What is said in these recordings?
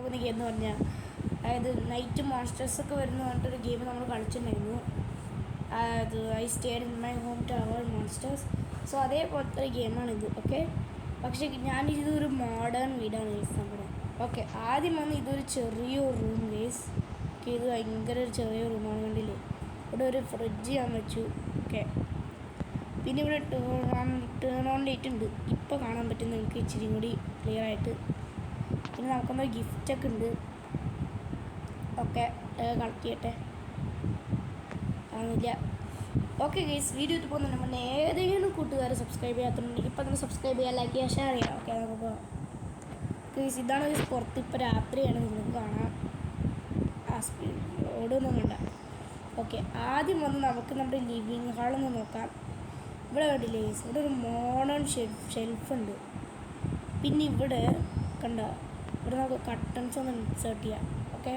പോകുന്ന ഗെയിം എന്ന് പറഞ്ഞാൽ അതായത് നൈറ്റ് മോൺസ്റ്റേഴ്സൊക്കെ വരുന്ന പറഞ്ഞിട്ടൊരു ഗെയിം നമ്മൾ കളിച്ചിട്ടുണ്ടായിരുന്നു. അത് I stayed in my home tower monsters. So അതേപോലത്തെ ഒരു ഗെയിമാണിത്. ഓക്കെ, പക്ഷേ ഇതൊരു മോഡേൺ വീടാണ് ഗേസ് നമ്മുടെ. ഓക്കെ, ആദ്യം വന്ന് ഇതൊരു ചെറിയൊരു റൂം ഗേസ്. ഓക്കെ, ഇത് ഭയങ്കര ഒരു ചെറിയ റൂമാണ്. കണ്ടില്ലേ, ഇവിടെ ഒരു ഫ്രിഡ്ജ് ഞാൻ വെച്ചു. ഓക്കെ, പിന്നെ ഇവിടെ ടേൺ ഓൺ ലൈറ്റ് ഉണ്ട്. ഇപ്പോൾ കാണാൻ പറ്റും നിങ്ങൾക്ക് ഇച്ചിരി കൂടി ക്ലിയർ ആയിട്ട്. പിന്നെ നമുക്കൊന്നൊരു ഗിഫ്റ്റൊക്കെ ഉണ്ട്. ഓക്കെ, കളക്ട് ചെയ്യട്ടെ. ആണില്ല. ഓക്കെ ഗൈസ്, വീഡിയോ ഇട്ട് പോകുന്നുണ്ട്. നമ്മൾ ഏതെങ്കിലും കൂട്ടുകാർ സബ്സ്ക്രൈബ് ചെയ്യാത്തുണ്ടെങ്കിൽ ഇപ്പം തന്നെ സബ്സ്ക്രൈബ് ചെയ്യാൻ, ലൈക്ക് ചെയ്യുക, ഷെയർ ചെയ്യാം. ഓക്കെ, നമുക്ക് പോകാം ഗൈസ്. ഇതാണ് ഗൈസ് പുറത്ത്. ഇപ്പോൾ രാത്രിയാണ്, നിങ്ങൾക്ക് കാണാം. ആ ഓടൊന്നും വേണ്ട. ഓക്കെ, ആദ്യം വന്ന് നമുക്ക് നമ്മുടെ ലിവിങ് ഹാളൊന്ന് നോക്കാം. ഇവിടെ കണ്ടില്ലേ ഗൈസ്, ഇവിടെ ഒരു മോഡേൺ ഷെൽഫുണ്ട്. പിന്നെ ഇവിടെ കണ്ട, ഇവിടെ നമുക്ക് കട്ടൻസ് ഒന്ന് ഇൻസേർട്ട് ചെയ്യാം. ഓക്കെ,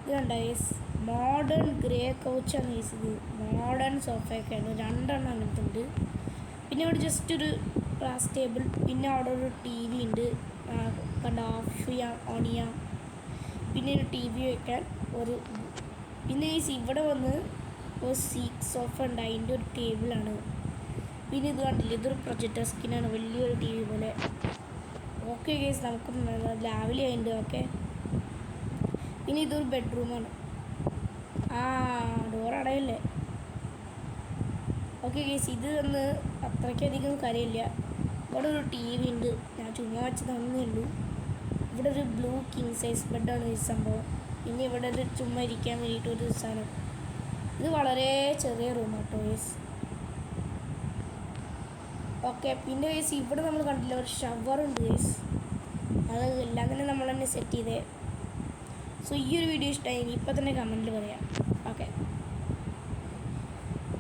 ഇത് കണ്ട ഗൈസ്, മോഡേൺ ഗ്രേ കൗച്ചാണ് ഗൈസ്. ഇത് മോഡേൺ സോഫയൊക്കെയാണ്, 2 എണ്ണം അങ്ങനത്തുണ്ട്. പിന്നെ ഇവിടെ ജസ്റ്റ് ഒരു ഗ്ലാസ് ടേബിൾ, പിന്നെ അവിടെ ഒരു ടി വി ഉണ്ട്. കണ്ട, ഓഫ് ചെയ്യാം, ഓൺ ചെയ്യാം. പിന്നെ ഒരു ടി വി വയ്ക്കാൻ ഒരു. പിന്നെ ഗൈസ് ഇവിടെ വന്ന് ഒരു സീക്ക് സോഫ ഉണ്ട്, അതിൻ്റെ ഒരു ടേബിളാണ്. പിന്നെ ഇത് കണ്ടില്ല, ഇതൊരു പ്രൊജക്ടർ സ്ക്രീനാണ്, വലിയൊരു ടി വി പോലെ. ഓക്കെ ഗൈസ്, നമുക്ക് രാവിലെ ആയിട്ടുണ്ട്. ഓക്കെ, പിന്നെ ഇതൊരു ബെഡ്റൂമാണ്. ഡോർ അടയല്ലേ. ഓക്കെ ഗൈസ്, ഇത് വന്ന് അത്രയ്ക്കധികം കാര്യമില്ല. ഇവിടെ ഒരു ടി വി ഉണ്ട്, ഞാൻ ചുമ്മാ വെച്ച് തന്നേ ഉള്ളൂ. ഇവിടെ ഒരു ബ്ലൂ കിങ് സൈസ് ബെഡാണ് ഈ സംഭവം. പിന്നെ ഇവിടെ ഒരു ചുമ്മാ ഇരിക്കാൻ വേണ്ടിയിട്ടൊരു സാധനം. ഇത് വളരെ ചെറിയ റൂമാണ് കേട്ടോ ഗൈസ്. ഓക്കെ, പിന്നെ ഗൈസ് ഇവിടെ നമ്മൾ കണ്ടില്ല, ഒരു ഷവറുണ്ട് ഗൈസ്. അത് എല്ലാം തന്നെ നമ്മൾ തന്നെ സെറ്റ് ചെയ്തേ. സോ ഈ ഒരു വീഡിയോ ഇഷ്ടമായി ഇപ്പം തന്നെ കമൻറ്റിൽ പറയാം. ഓക്കെ,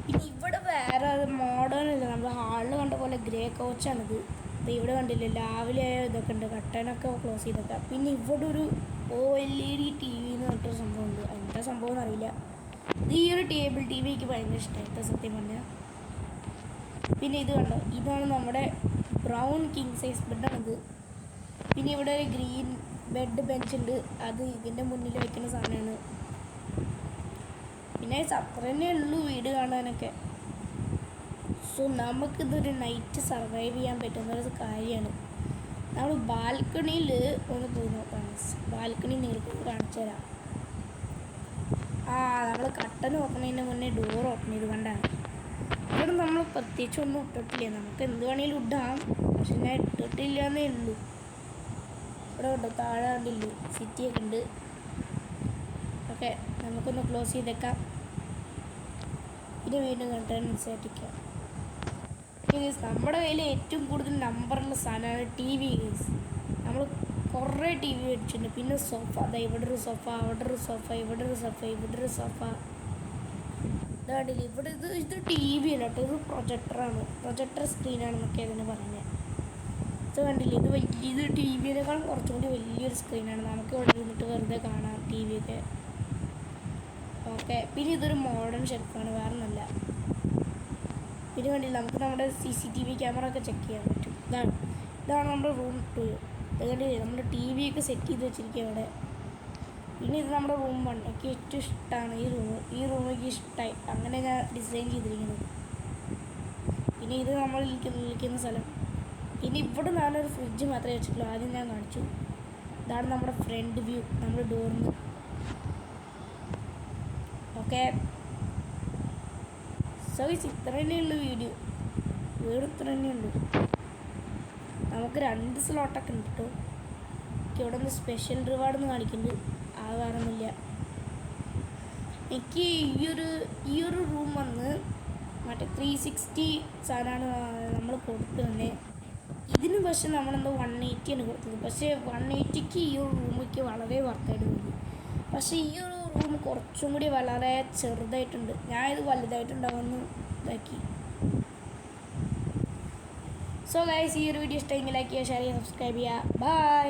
പിന്നെ ഇവിടെ വേറെ മോഡേൺ ഇല്ല, നമ്മൾ ഹാളിൽ കണ്ട പോലെ ഗ്രേ കോച്ചാണിത്. അപ്പോൾ ഇവിടെ കണ്ടില്ല, രാവിലെ ഇതൊക്കെ ഉണ്ട്, കട്ടനൊക്കെ ക്ലോസ് ചെയ്തൊക്കെ. പിന്നെ ഇവിടെ ഒരു OLED TV എന്ന് പറഞ്ഞിട്ടൊരു സംഭവമുണ്ട്. എന്താ സംഭവം എന്നറിയില്ല. ഈ ഒരു ടേബിൾ TV എനിക്ക് ഭയങ്കര ഇഷ്ടമായിട്ട് സത്യം പറഞ്ഞാൽ. പിന്നെ ഇത് കണ്ടോ, ഇതാണ് നമ്മുടെ ബ്രൗൺ കിങ് സൈസ് ബെഡാണിത്. പിന്നെ ഇവിടെ ഒരു ഗ്രീൻ ബെഡ് ബെഞ്ച് ഉണ്ട്, അത് ഇതിൻ്റെ മുന്നിൽ വെക്കുന്ന സാധനമാണ്. പിന്നെ അത്ര തന്നെ ഉള്ളൂ വീട് കാണാനൊക്കെ. സോ നമുക്കിതൊരു നൈറ്റ് സർവൈവ് ചെയ്യാൻ പറ്റുന്നൊരു കാര്യമാണ്. നമ്മൾ ബാൽക്കണിയിൽ ഒന്ന് പോയി നോക്കാം. ബാൽക്കണി നിങ്ങൾക്ക് കാണിച്ചു തരാം. നമ്മൾ കട്ടൻ ഓപ്പണതിന് മുന്നേ ഡോർ ഓപ്പൺ ചെയ്ത് കണ്ടാണ്. ഇവിടെ നമ്മൾ പ്രത്യേകിച്ച് ഒന്നും ഇട്ടിട്ടില്ല, നമുക്ക് എന്ത് വേണമെങ്കിലും ഇടാം, പക്ഷെ ഞാൻ ഇട്ടിട്ടില്ല എന്നേ ഉള്ളൂ. ഇവിടെ ഉണ്ട്, താഴെ കണ്ടില്ലേ സിറ്റിയൊക്കെ ഉണ്ട്. ഓക്കെ, നമുക്കൊന്ന് ക്ലോസ് ചെയ്തേക്കാം. പിന്നെ വീണ്ടും കണ്ടൻ മനസ്സിലാക്കിക്കാം. നമ്മുടെ കയ്യിൽ ഏറ്റവും കൂടുതൽ നമ്പറുള്ള സാധനമാണ് TV ഗേസ്. നമ്മൾ കുറേ TV മേടിച്ചിട്ടുണ്ട്. പിന്നെ സോഫ, അതാ ഇവിടെ ഒരു സോഫ, അവിടെ ഒരു സോഫ, ഇവിടെ ഒരു സോഫ, ഇവിടെ ഒരു സോഫ. ഇതാണ്ടില്ല, ഇവിടെ ഇത് TV അല്ല കേട്ടോ, ഇത് പ്രൊജക്ടറാണ്, പ്രൊജക്ടർ സ്ക്രീനാണെന്നൊക്കെ അതിന് പറയുന്നത്. ഇത് കണ്ടില്ല, ഇത് TVയേക്കാളും കുറച്ചും കൂടി വലിയൊരു സ്ക്രീനാണ്. നമുക്ക് ഇവിടെ ഇരുന്നിട്ട് വെറുതെ കാണാം TV ഒക്കെ. ഓക്കെ, പിന്നെ ഇതൊരു മോഡേൺ ഷെൽഫാണ്, വേറെ ഒന്നല്ല. പിന്നെ കണ്ടില്ല, നമുക്ക് നമ്മുടെ CCTV ക്യാമറ ഒക്കെ ചെക്ക് ചെയ്യാൻ പറ്റും. ഇതാണ് നമ്മുടെ റൂം 2. ഇത് കണ്ടില്ലേ, നമ്മുടെ TV ഒക്കെ സെറ്റ് ചെയ്ത് വെച്ചിരിക്കുക അവിടെ. പിന്നെ ഇത് നമ്മുടെ റൂം 1. എനിക്ക് ഏറ്റവും ഇഷ്ടമാണ് ഈ റൂം എനിക്ക് ഇഷ്ടമായി, അങ്ങനെ ഞാൻ ഡിസൈൻ ചെയ്തിരിക്കുന്നത്. പിന്നെ ഇത് നമ്മൾ ഇരിക്കുന്ന സ്ഥലം. പിന്നെ ഇവിടെ ഞാനൊരു ഫ്രിഡ്ജ് മാത്രമേ വെച്ചിട്ടുള്ളൂ, ആദ്യം ഞാൻ കാണിച്ചു. ഇതാണ് നമ്മുടെ ഫ്രണ്ട് വ്യൂ, നമ്മുടെ ഡോറിന്. ഓക്കെ, സോ ഇത്ര തന്നെയുള്ളൂ വീഡിയോ. വീട് ഇത്ര തന്നെയുള്ളൂ. നമുക്ക് 2 സ്ലോട്ടൊക്കെ ഉണ്ട് കേട്ടോ. ഇവിടെ ഒന്ന് സ്പെഷ്യൽ റിവാർഡെന്ന് കാണിക്കുന്നുണ്ട്, അത് വേറെ ഒന്നുമില്ല. എനിക്ക് ഈ ഒരു റൂം വന്ന് മറ്റേ 360 സാധനമാണ് നമ്മൾ കൊടുക്കുന്നത്. ഇതിന് പക്ഷേ നമ്മളെന്തോ 180 കൊടുത്തത്. പക്ഷേ 180ക്ക് ഈ ഒരു റൂമിക്ക് വളരെ വർക്കായിട്ട് തോന്നി. പക്ഷേ ഈ ഒരു റൂം കുറച്ചും കൂടി വളരെ ചെറുതായിട്ടുണ്ട്. ഞാൻ ഇത് വലുതായിട്ടുണ്ടാവുമെന്ന് ഇതാക്കി. സോ ഗൈസ്, ഈ ഒരു വീഡിയോ ഇഷ്ടമെങ്കിൽ ലൈക്ക് ചെയ്യുക, ഷെയർ ചെയ്യുക, സബ്സ്ക്രൈബ് ചെയ്യുക. ബൈ.